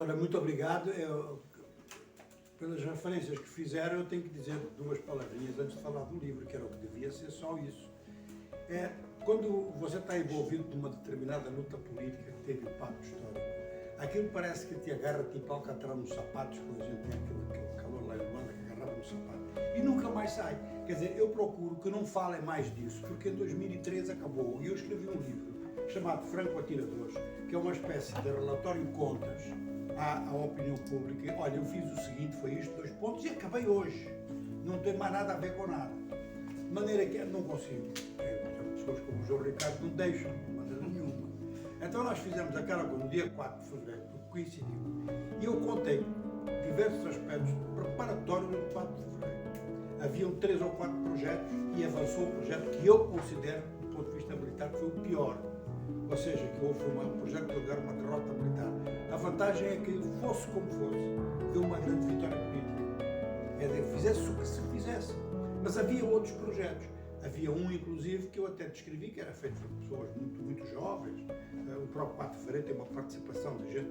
Ora, muito obrigado. Pelas referências que fizeram, eu tenho que dizer duas palavrinhas antes de falar do livro, que era o que devia ser só isso. Quando você está envolvido numa determinada luta política que teve impacto histórico, aquilo parece que te agarra tipo alcatrão nos sapatos, quando a gente tem aquele calor lá em Luanda, que agarrava no sapato, e nunca mais sai. Quer dizer, eu procuro que não falem mais disso, porque em 2013 acabou, e eu escrevi um livro chamado Franco Atiradores, que é uma espécie de relatório de contas à opinião pública. Olha, eu fiz o seguinte, foi isto, 2 pontos, e acabei hoje. Não tem mais nada a ver com nada. De maneira que não consigo. Pessoas como o João Ricardo não deixam, de maneira nenhuma. Então nós fizemos aquela coisa no dia 4 de fevereiro, porque coincidiu. E eu contei diversos aspectos preparatórios do 4 de fevereiro. Haviam 3 ou 4 projetos e avançou o projeto que eu considero, do ponto de vista militar, que foi o pior. Ou seja, que houve um projeto de lugar uma derrota militar. A vantagem é que, fosse como fosse, deu uma grande vitória política. É dizer, fizesse o que se fizesse. Mas havia outros projetos. Havia um, inclusive, que eu até descrevi, que era feito por pessoas muito jovens. O próprio 4 de fevereiro tem uma participação de gente,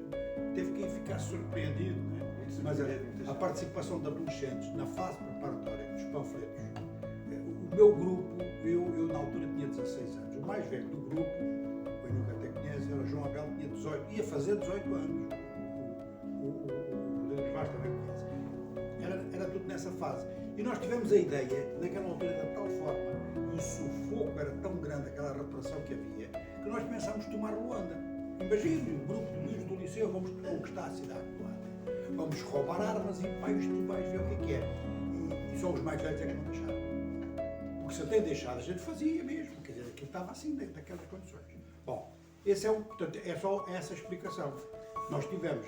teve que ficar surpreendido, não é? Mas a participação de adolescentes na fase preparatória dos panfletos. O meu grupo, eu na altura tinha 16 anos. O mais velho do grupo, eu nunca até conhece, era João Abel, tinha 18, ia fazer 18 anos. O Rodrigo Vaz também conhece. Era tudo nessa fase. E nós tivemos a ideia, naquela altura, de tal forma, e o sufoco era tão grande, aquela repressão que havia, que nós pensámos tomar Luanda. Imagine, o grupo de miúdos do liceu, vamos conquistar a cidade de Luanda. Vamos roubar armas e pais, tu vais ver o que é. E só os mais velhos é que não deixaram. Porque se tem deixado, a gente fazia mesmo, quer dizer, aquilo estava assim, dentro daquelas condições. Bom, portanto, é só essa explicação. Nós tivemos,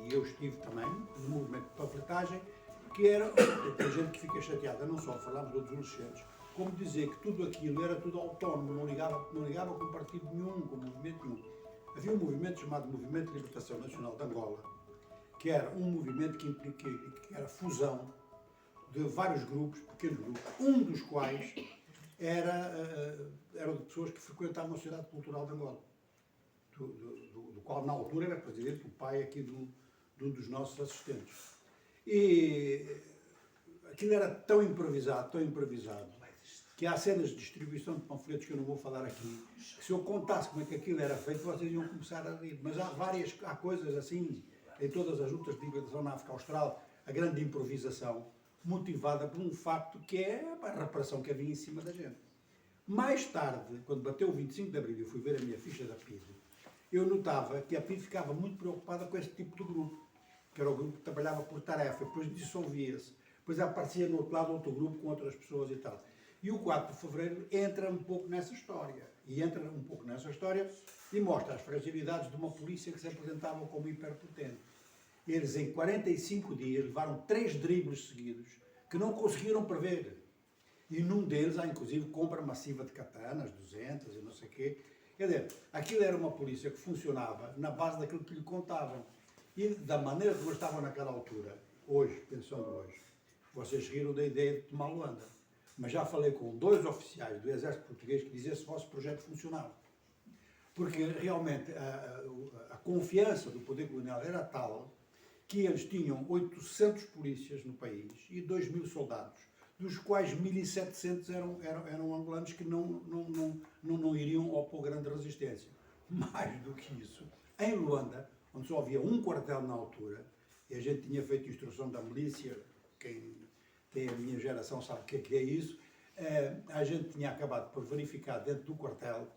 e eu estive também, no movimento de panfletagem, que era, tem gente que fica chateada, não só falámos dos adolescentes, como dizer que tudo aquilo era tudo autónomo, não ligava com partido nenhum, com movimento nenhum. Havia um movimento chamado Movimento de Libertação Nacional de Angola, que era um movimento que era fusão de vários grupos, pequenos grupos, um dos quais era de pessoas que frequentavam a Sociedade Cultural de Angola, do qual na altura era presidente o pai aqui de um dos nossos assistentes. E aquilo era tão improvisado, que há cenas de distribuição de panfletos que eu não vou falar aqui, que se eu contasse como é que aquilo era feito, vocês iam começar a rir. Mas há coisas assim, em todas as lutas de libertação na África Austral, a grande improvisação, motivada por um facto que é a repressão que havia em cima da gente. Mais tarde, quando bateu o 25 de Abril, eu fui ver a minha ficha da PIDE, eu notava que a PIDE ficava muito preocupada com este tipo de grupo, que era o grupo que trabalhava por tarefa, depois dissolvia-se, depois aparecia no outro lado outro grupo com outras pessoas e tal. E o 4 de fevereiro entra um pouco nessa história, e mostra as fragilidades de uma polícia que se apresentava como hiperpotente. Eles, em 45 dias, levaram 3 dribles seguidos, que não conseguiram prever. E num deles há, inclusive, compra massiva de katanas, 200 e não sei o quê. Quer dizer, aquilo era uma polícia que funcionava na base daquilo que lhe contavam. E da maneira como estavam naquela altura, hoje, pensando hoje, vocês riram da ideia de tomar Luanda. Mas já falei com 2 oficiais do Exército Português que diziam se o vosso projeto funcionava. Porque realmente a confiança do poder colonial era tal que eles tinham 800 polícias no país e 2.000 soldados, dos quais 1.700 eram angolanos que não iriam opor grande resistência. Mais do que isso, em Luanda, onde só havia um quartel na altura, e a gente tinha feito instrução da milícia, quem tem a minha geração sabe o que é isso, a gente tinha acabado por verificar dentro do quartel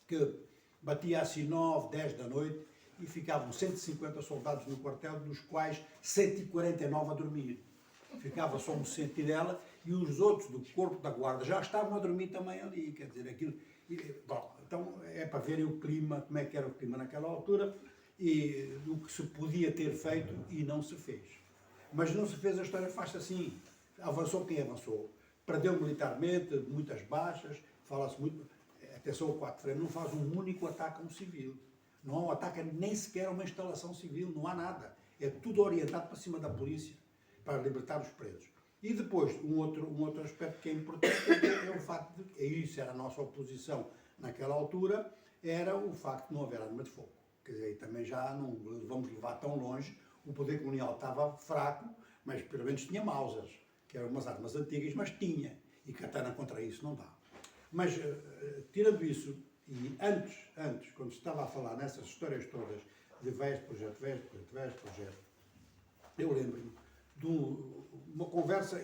que batia assim 9, 10 da noite e ficavam 150 soldados no quartel, dos quais 149 a dormir. Ficava só um sentinela e os outros do corpo da guarda já estavam a dormir também ali, quer dizer, aquilo... Bom, então é para verem o clima, como é que era o clima naquela altura, e o que se podia ter feito e não se fez. Mas não se fez, a história faz-se assim. Avançou quem avançou. Perdeu militarmente, muitas baixas, fala-se muito... Atenção, o 4 de fevereiro não faz um único ataque a um civil. Não há um ataque nem sequer a uma instalação civil, não há nada. É tudo orientado para cima da polícia, para libertar os presos. E depois, um outro aspecto que é importante é o facto de que, e isso era a nossa oposição naquela altura, era o facto de não haver arma de fogo. Quer dizer, também já não vamos levar tão longe. O poder colonial estava fraco, mas pelo menos tinha Mausers, que eram umas armas antigas, mas tinha. E katana contra isso não dá. Mas, tirando isso, e antes, quando se estava a falar nessas histórias todas de VES projeto, eu lembro-me de uma conversa,